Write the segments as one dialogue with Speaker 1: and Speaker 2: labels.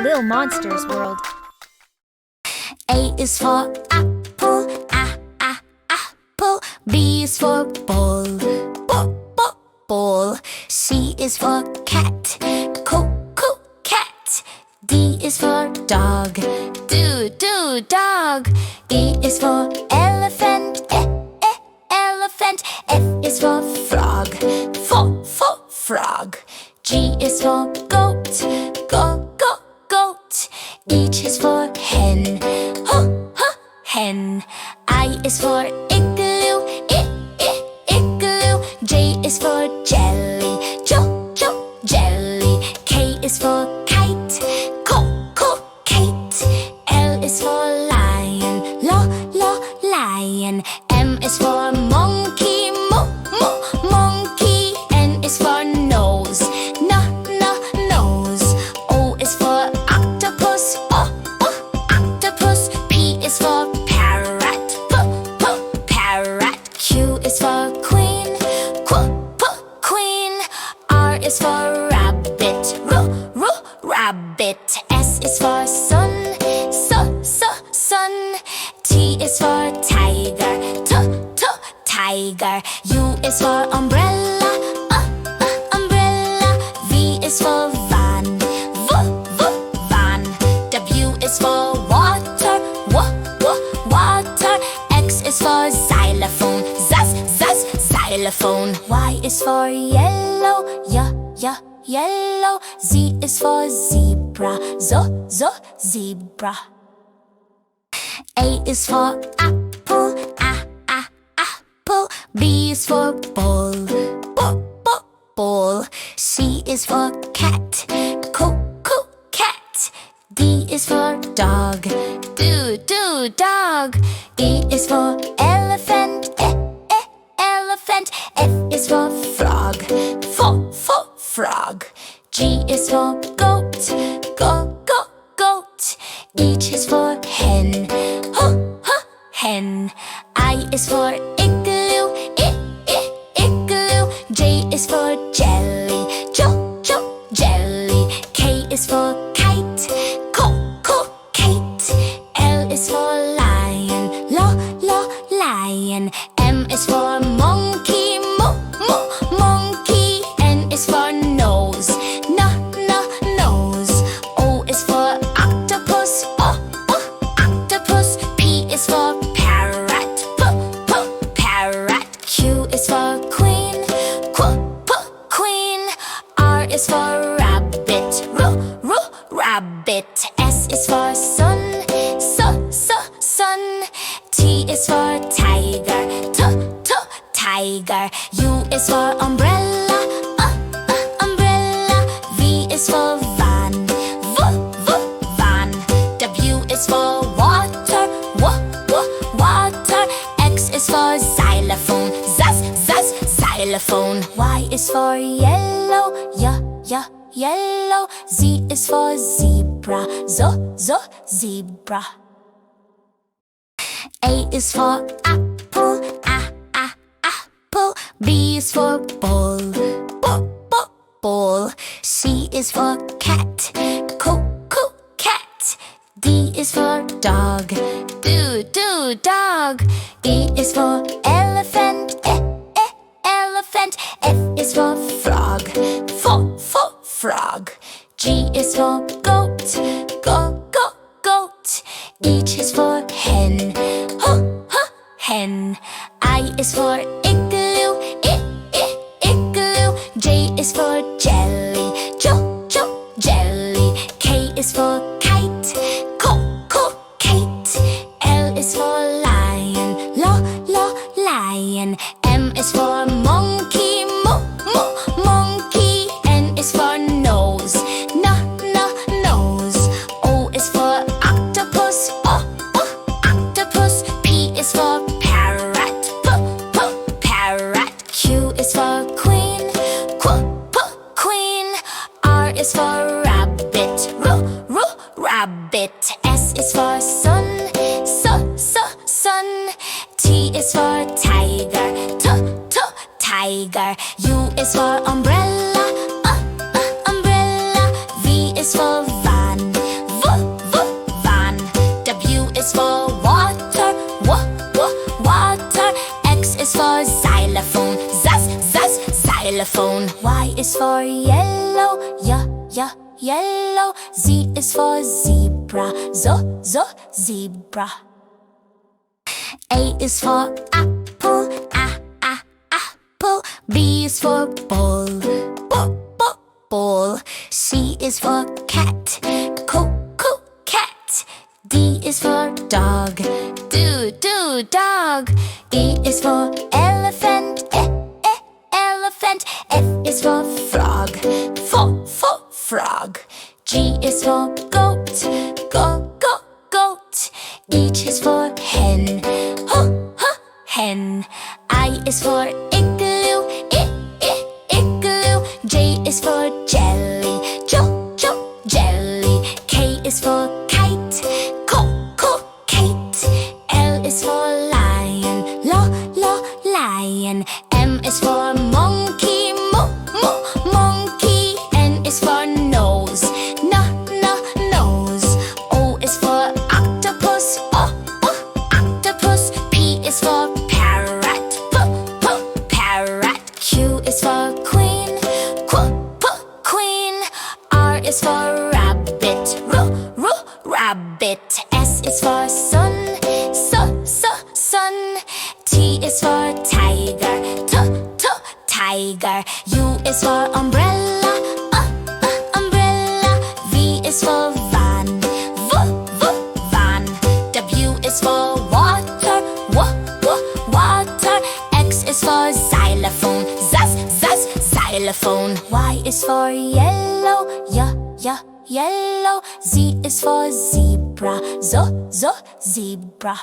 Speaker 1: Lil Monsters World.
Speaker 2: A is for apple, apple. B is for ball, ball. C is for cat, cat. D is for dog, dog. E is for elephant, elephant. F is for frog, frog. G is for goat, goat. H is for hen, hen. I is for igloo, igloo. J is for jelly, jelly. K is for kite, kite. L is for lion, lion. M is for monkey, monkey. N is for nose, nose. O is for octopus, octopus. P is for parrot, parrot. Q is for queen, queen. R is for rabbit, rabbit. S is for sun, sun. T is for tiger, tiger. U is for umbrella, umbrella. V is for van, van. W is for water, water. X is for xylophone, xylophone. Y is for yellow, yellow. Z is for zebra, zebra. A is for apple, apple. B is for ball, ball. C is for cat, cat. D is for dog, dog. E is for elephant, elephant. F is for frog, frog. G is for goat, goat. H is for hen, hen. I is for igloo, igloo. J is for jelly, jelly. K is for kite, kite. L is for lion, lion. M is for monkey, monkey. N is for nose, nose. O is for octopus, octopus. P is for parrot, parrot. Q is for queen, queen. R is for rabbit, rabbit. S is for sun, sun. T is for tiger, tiger. U is for umbrella, umbrella. V is for van, van. W is for water, water. X is for xylophone, xylophone. Y is for yellow, yellow. Z is for zebra, zebra. A is for apple, apple. B is for ball, ball. C is for cat, cat. D is for dog, dog. E is for elephant, elephant. F is for frog, frog. G is for goat, goat. H is for hen, hen. I is for igloo, igloo. J is for jelly, jelly. K is for kite, kite. L is for lion, lion. M is for monkey, monkey. N is for nose, nose. O is for octopus, octopus. P is for parrot, parrot. Q is for queen, queen. R is for rabbit, xylophone. Y is for yellow, yellow. Z is for zebra, zebra. A is for apple, apple. B is for ball, ball. C is for cat, cat. D is for dog, dog. E is for elephant, elephant. F is for frog, frog. G is for goat, goat. H is for hen, hen. I is for igloo, igloo. J is for jelly, jelly. K is for kite, kite. L is for lion, lion. M is for monkey, monkey. N is for nose, nose. O is for octopus, octopus. P is for parrot, parrot. Q is for queen, queen. R is for rabbit, rabbit. S is for sun, sun. T is for tiger, tiger. U is for umbrella, umbrella. V is for van, van. W is for water, water. X is for xylophone, xylophone. Y is for yellow, yellow. Z is for zebra, zebra.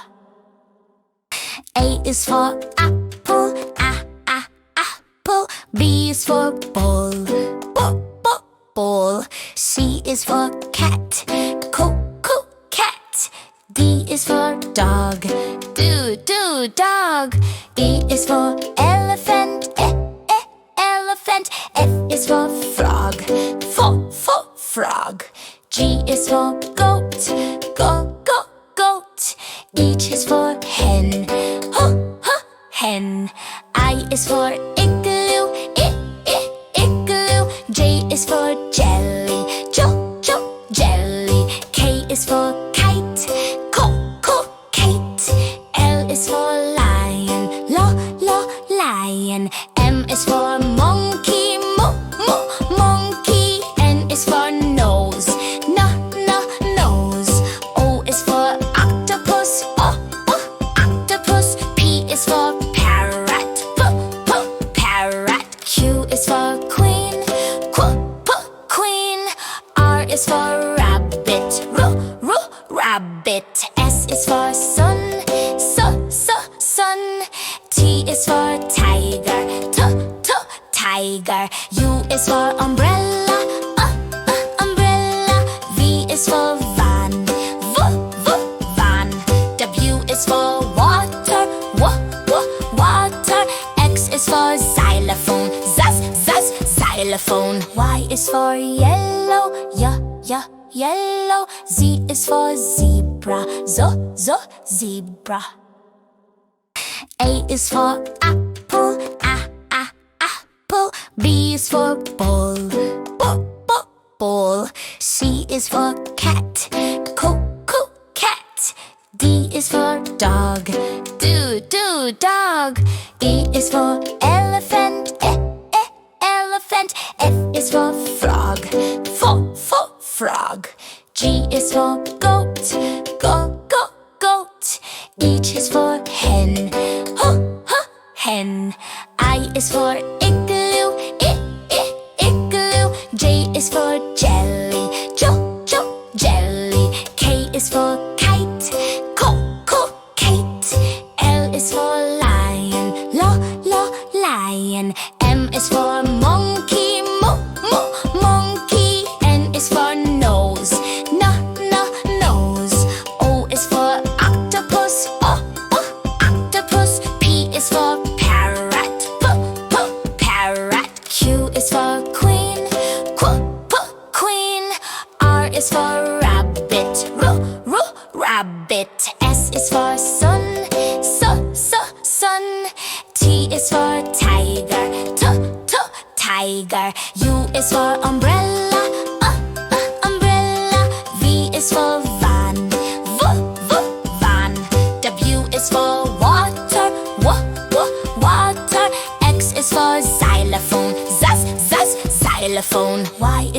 Speaker 2: A is for apple, apple. B is for ball, ball. C is for cat, cat. D is for dog, dog. E is for elephant, elephant. F is for frog, frog. G is for goat, goat. H is for hen, hen. I is for igloo, igloo. J is for jelly, jelly. K is for kite, kite. L is for lion, lion. M is for monkey, monkey. N is for nose, nose. O is for octopus, octopus. P is for parrot, parrot. Q is for queen, queen. R is for rabbit, rabbit. S is for sun, sun. T is for tiger, tiger. U is for umbrella, umbrella. V is for van, van. W is for water, water. X is for xylophone, xylophone. Y is for yellow, yellow. Z is for zebra, zebra. A is for apple, apple. B is for ball, ball. C is for cat, cat. D is for dog, dog. E is for elephant, elephant. F is for frog, frog. G is for goat, goat. H is for hen, hen. I is for igloo, igloo. J is for jelly, jelly. K is for kite, kite. L is for lion, lion. M is for monkey, monkey. N is for nose, nose. O is for octopus, octopus. P is for parrot, parrot. Q is for queen, queen. R is for rabbit, rabbit. S is for sun, sun. T is for tiger,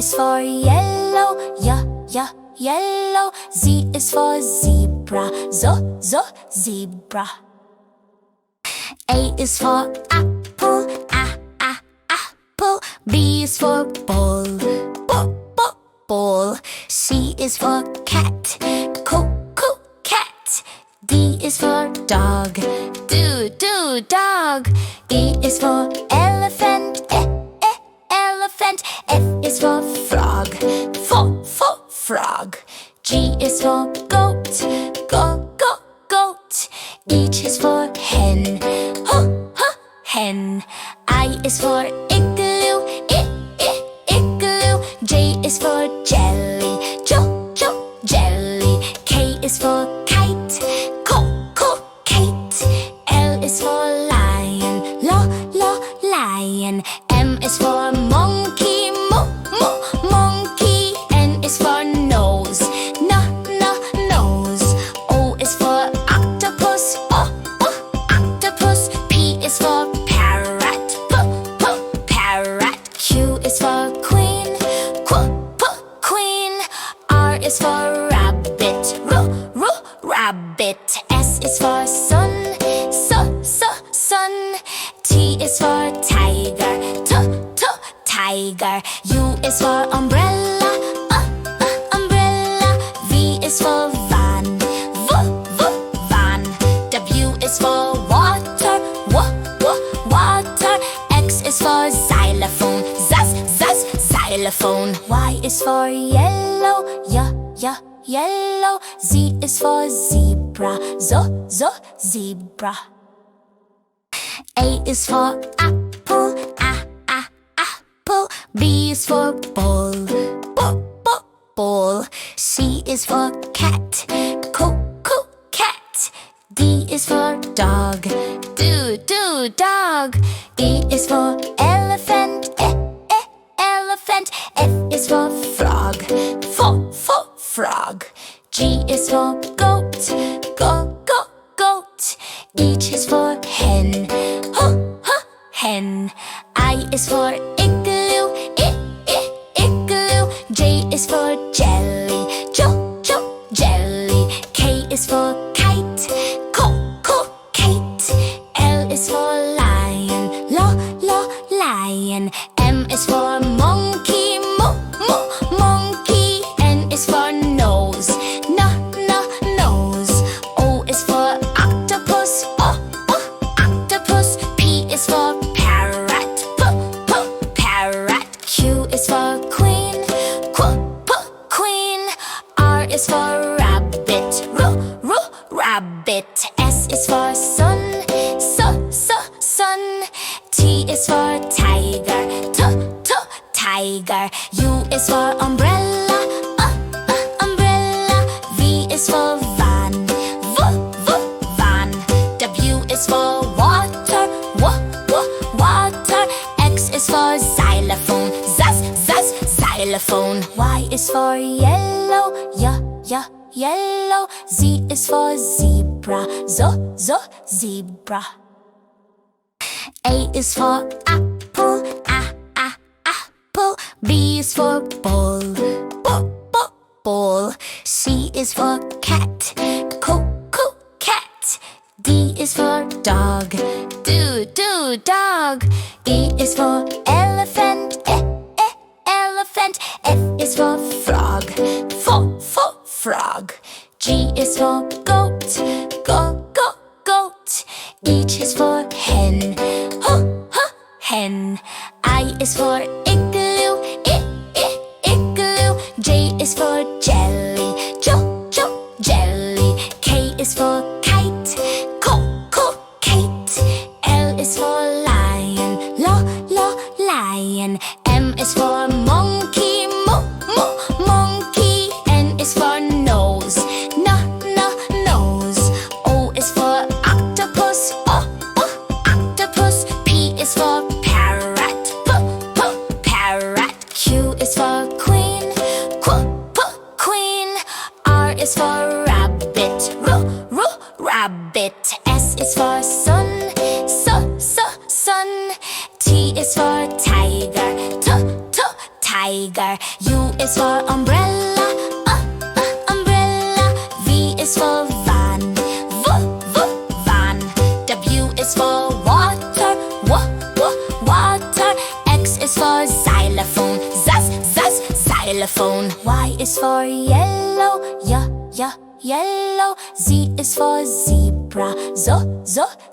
Speaker 2: is for yellow, yellow. Z is for zebra, zebra. A is for apple, apple. B is for ball, ball. C is for cat, cat. D is for dog, dog. E is for elephant, elephant. F is for frog, frog. G is for goat, goat. H is for hen, hen. I is for igloo, igloo. J is for jelly, jelly. K is for kite, kite. L is for lion, lion. M is for monkey, monkey. N is for nose, nose. O is for octopus, octopus. P is for parrot, parrot. Q is for queen, queen. R is for rabbit, rabbit. S is for sun, sun. T is for tiger, tiger. U is for umbrella, umbrella. V is for van, van. W is for water, water. X is for xylophone, xylophone. Y is for yellow, yellow. Z is for zebra, zebra. A is for apple, apple. B is for ball, ball. C is for cat, cat. D is for dog, dog. E is for elephant, elephant. F is for frog, frog. G is for goat, goat. H is for hen, hen. I is for igloo, igloo. J is for jelly, jelly. K is for kite, kite. L is for lion, lion. M is for monkey, monkey. N is for nose, nose. O is for octopus, octopus. P is for parrot, parrot. Q is for queen, queen. R is for rabbit, rabbit. S is for sun, sun. T is for tiger, tiger. U is for umbrella, umbrella. V is for van, van. W is for water, water. X is for xylophone, xylophone. Y is for yellow, yellow. Z is for zebra, zebra. A is for apple, apple. B is for ball, ball. C is for cat, cat. D is for dog, dog. E is for elephant, elephant. F is for frog, frog. G is for goat, goat. H is for hen, hen. I is for igloo, igloo. J is for jelly, jelly. K is for kite, kite. L is for lion, lion. M is for monkey, monkey. N is for nose, nose. O is for octopus, octopus. P is for parrot, parrot. Q is for queen, queen. R is for rabbit, rabbit. S is for sun, sun. T is for tiger, tiger. is for umbrella, umbrella. V is for van, van. W is for water, water. X is for xylophone, xylophone. Y is for yellow, yellow. Z is for zebra,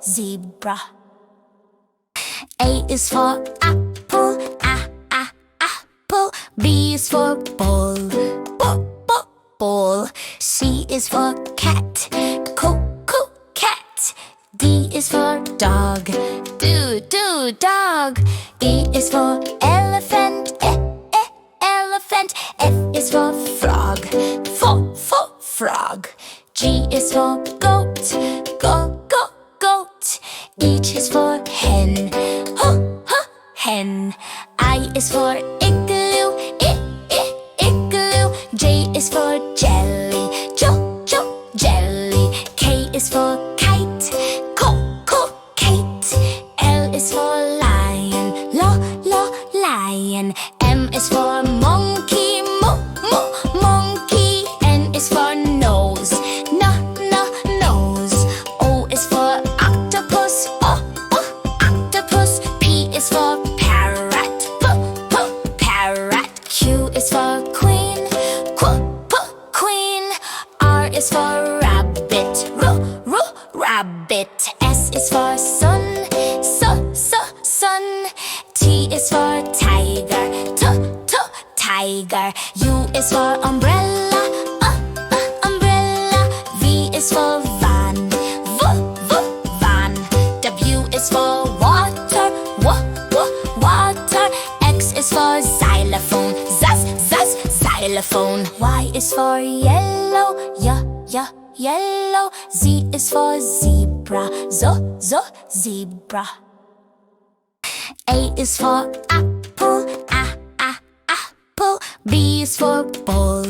Speaker 2: zebra. A is for apple, apple. B is for ball, ball. C is for cat, cat. D is for dog, dog. E is for elephant, elephant. F is for frog, frog. G is for goat, goat. H is for hen, hen. I is for igloo, igloo. J is for jelly, jelly. K is for kite, kite. L is for lion, lion. M is for monkey, monkey. N is for nose, nose. O is for octopus, octopus. P is for parrot, parrot. Q is for queen, queen. R is for rabbit, rabbit. S is for sun, sun. T is for tiger, tiger. U is for umbrella, umbrella. V is for van, van. W is for water, water. X is for xylophone, xylophone. Y is for yellow, yellow. Z is for zebra, zebra. A is for apple, apple. B is for ball,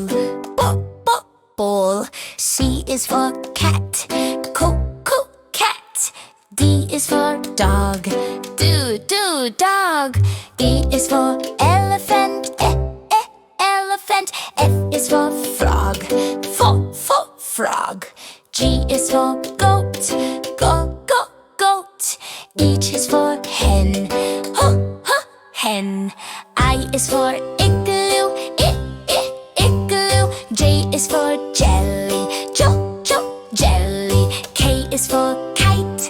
Speaker 2: ball. C is for cat, cat. D is for dog, dog. E is for elephant, elephant. F is for frog, frog. G is for goat, goat. H is for hen, hen. I is for igloo, igloo. J is for jelly, jelly. K is for kite,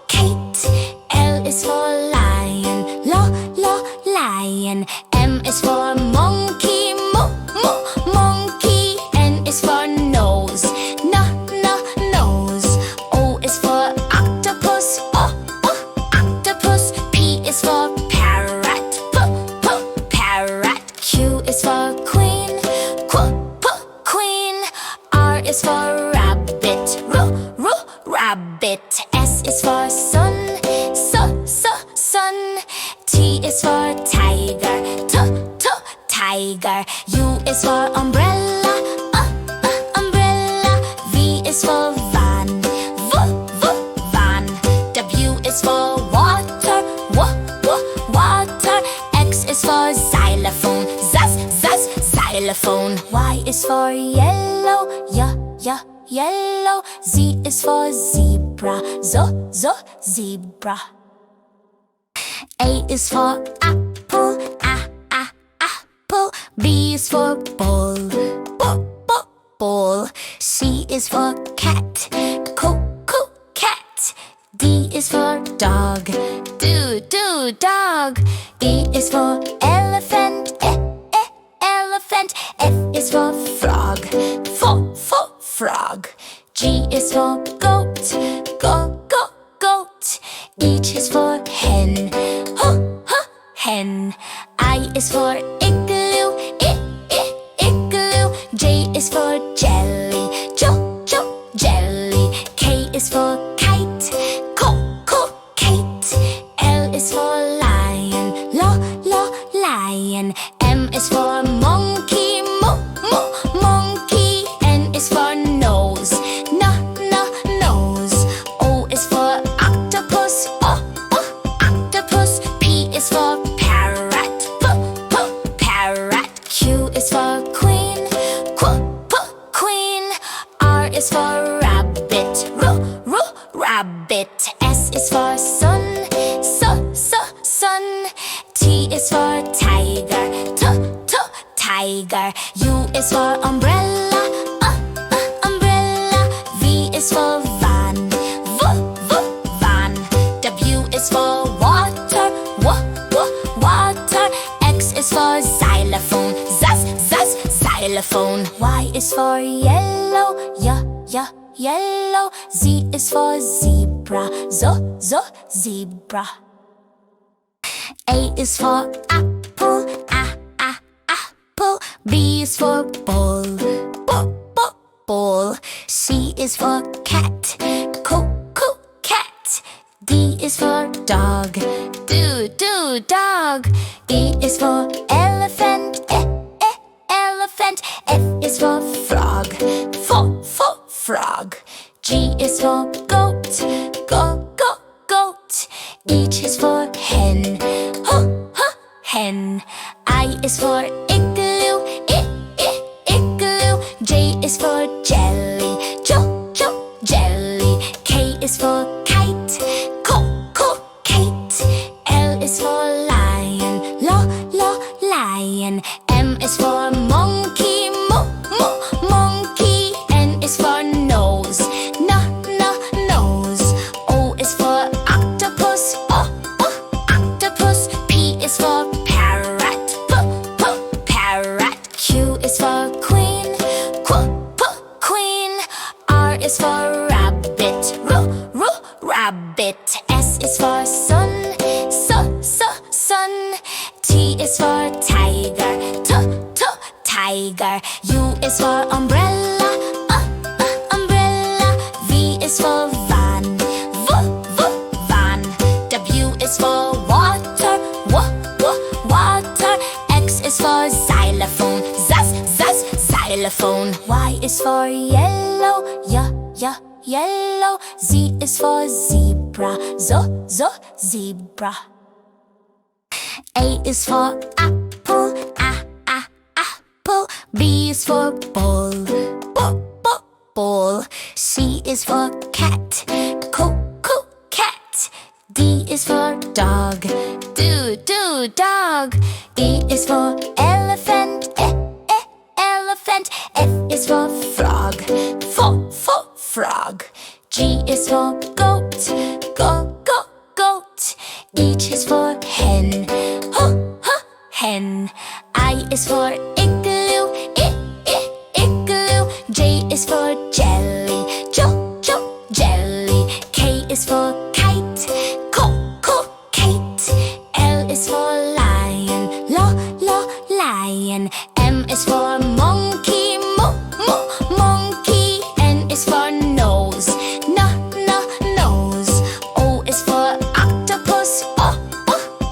Speaker 2: kite. L is for lion, lion. M is for monkey, monkey. N is for nose, nose. O is for octopus, octopus. P is for parrot, parrot. Q is for queen, queen. R is for rabbit, rabbit. S is for sun, sun. T is for tiger, tiger. U is for umbrella, umbrella. V is for van, van. W is for water, water. X is for xylophone, xylophone. Y is for yellow, yellow. Z is for zebra, zebra. A is for apple, apple. B is for ball, ball. C is for cat, cat. D is for dog, dog. E is for elephant, elephant. F is for frog, frog. G is for goat, goat. H is for hen, hen. I is for igloo, igloo. J is for jelly, jelly. K is for kite, kite. L is for lion, lion. M is for monkey, monkey. N is for nose, nose. O is for octopus, octopus. P is for parrot, parrot. Q is for umbrella, umbrella. V is for van, van. W is for water, water. X is for xylophone, xylophone. Y is for yellow, yellow. Z is for zebra, zebra. A is for apple, apple. B is for ball, ball. C is for cat, cat. D is for dog, dog. E is for elephant, elephant. F is for frog, frog. G is for goat, goat. H is for hen, hen. I is for igloo, igloo. J is for jelly, jelly. K is for kite, kite. L is for lion, lion. M is for monkey, monkey. N is for nose, nose. O is for octopus, octopus. P is for parrot, parrot. Q is for queen, queen. R is for rabbit, rabbit. S is for sun, sun. T is for tiger, tiger. U is for umbrella, umbrella. V is for van, van. W is for water, water. X is for xylophone, xylophone. Y is for yellow, yellow. Z is for zebra, zebra. A is for apple, apple. B is for ball, ball. C is for cat, cat. D is for dog, dog. E is for elephant, elephant. F is for frog, frog. G is for goat, goat. H is for hen, hen. I is for igloo, igloo. J is for jelly, jelly. K is for kite, kite. L is for lion, lion. M is for monkey, monkey. N is for nose, nose. O is for octopus,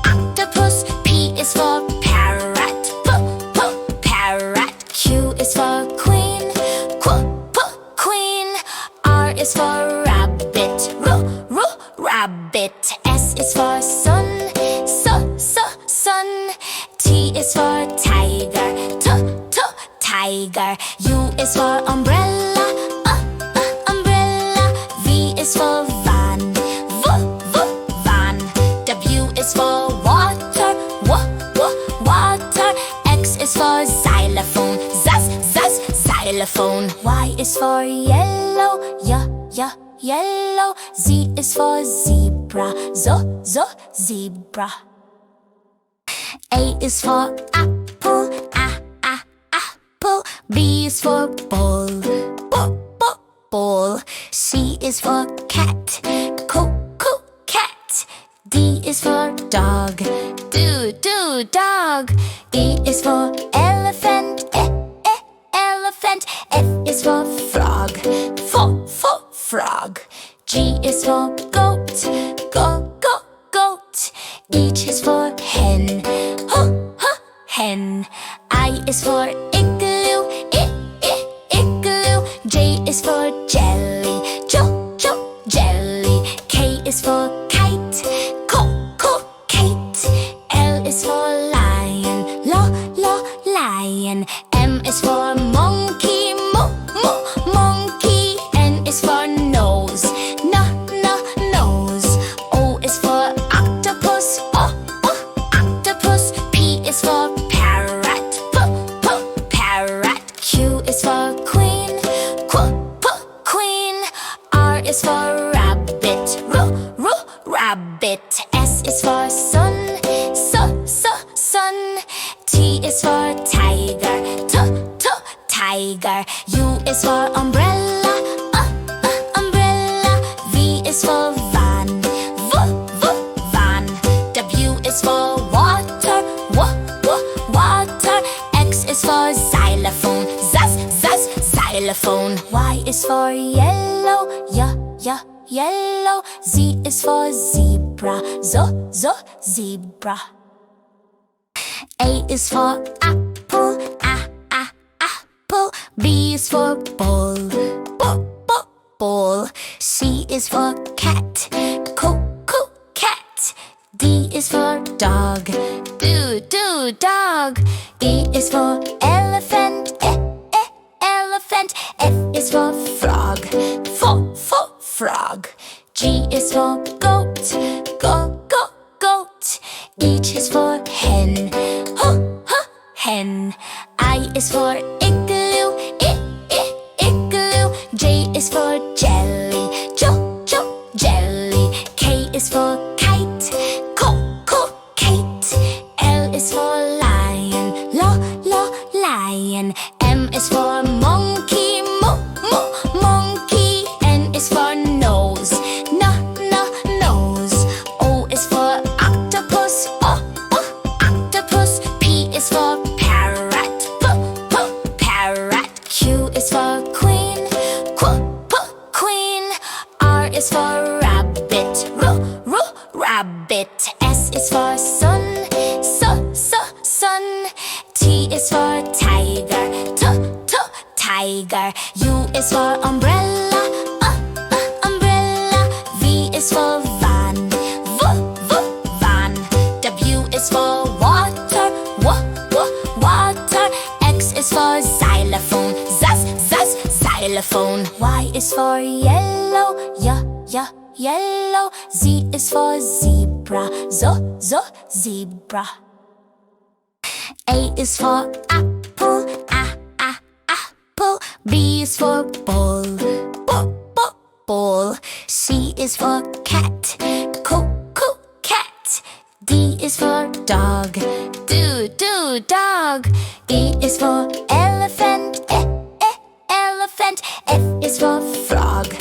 Speaker 2: octopus. P is for parrot, parrot. Q is for queen, queen. R is for rabbit, rabbit. S is for sun, sun. T is for tiger, tiger. U is for umbrella, umbrella. V is for van, van. W is for water, water. X is for xylophone, xylophone. Y is for yellow, yellow. Z is for zebra, zebra. A is for apple, apple. B is for ball, ball. C is for cat, cat. D is for dog, dog. E is for elephant, elephant. F is for frog, frog. G is for goat, goat. H is for hen, hen. I is for igloo, igloo. J is for jelly, jelly. K is for kite, kite. L is for lion, lion. M is for monkey, monkey. N is for nose, nose. O is for octopus, octopus. P is for parrot, parrot. Q is for queen, queen. R is for rabbit, rabbit. S is for sun, sun. T is for tiger, tiger. U is for umbrella, umbrella. V is for van, van. W is for water, water. X is for xylophone, xylophone. Y is for yellow, yellow. Z is for zebra, zebra. A is for apple, apple. B is for ball, ball. C is for cat, cat. D is for dog, dog. E is for elephant, elephant. F is for frog, frog. G is for goat, goat. H is for hen, hen. I is for igloo, igloo. J is for jelly, jelly. K is for kite, kite. L is for lion, lion. M is for monkey, monkey. N is for nose, nose. O is for octopus, octopus. P is for parrot, parrot. Q is for queen, queen. R is for rabbit, rabbit. S is for sun, sun. T is for tiger, tiger. U is for umbrella, umbrella. V is for van, van. W is for water, water. X is for xylophone, xylophone. Y is for yellow, yellow. Z is for zebra, zebra. A is for apple, apple. B is for ball, ball. C is for cat, cat. D is for dog, dog. E is for elephant, elephant. F is for frog,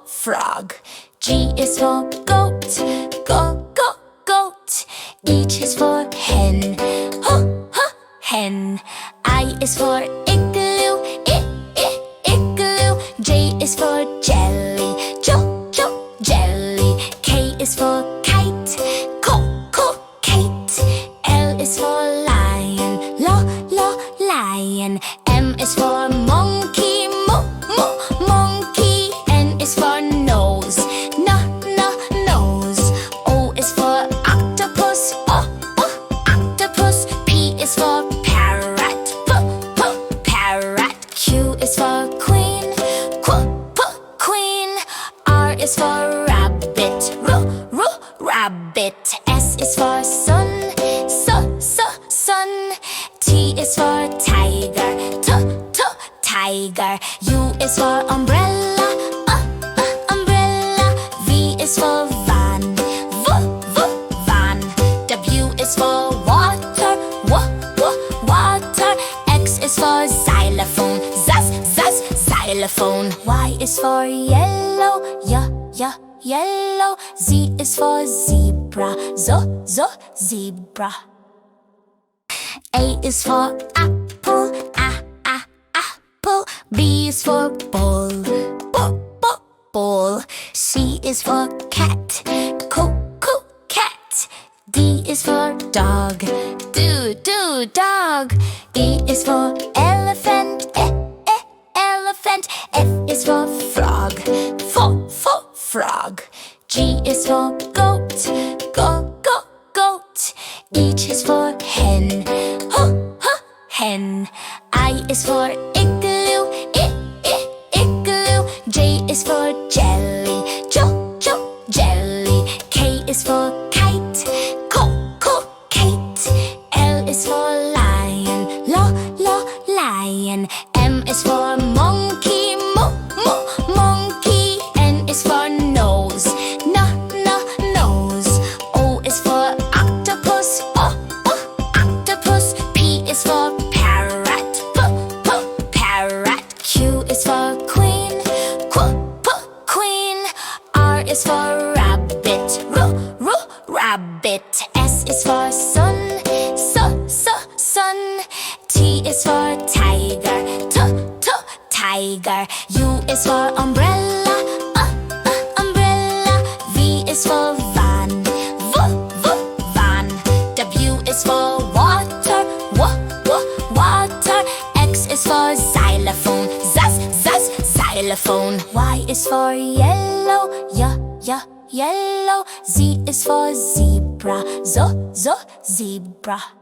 Speaker 2: frog. G is for goat, goat. H is for hen, hen. I is for igloo, igloo. J is for jelly, jelly. K is for kite, kite. L is for lion, lion. M is for monkey, monkey. N is for nose, nose. O is for octopus, octopus. P is for parrot, parrot. Q is for queen, queen. R is for rabbit, rabbit. S is for sun, sun. T is for tiger, tiger. U is for umbrella, umbrella. V is for van, van. W is for water, water. X is for xylophone, xylophone. Y is for yellow, yellow. Z is for zebra, zebra. A is for apple, apple. B is for ball, ball. C is for cat, cat. D is for dog, dog. E is for elephant, elephant. F is for frog, frog. G is for goat, goat. H is for hen, hen. I is for igloo, igloo. J is for jelly, jelly. K is for kite, kite. L is for lion, lion. lion. M is for monkey, monkey. N is for nose, nose. O is for octopus, octopus. P is for parrot, parrot. Q is for queen, queen. R is for rabbit, rabbit. S is for sun, sun. T is for tiger, tiger. U is for umbrella, umbrella. V is for van, van. W is for water, water. X is for xylophone, xylophone. Y is for yellow, yellow. Z is for zebra, zebra.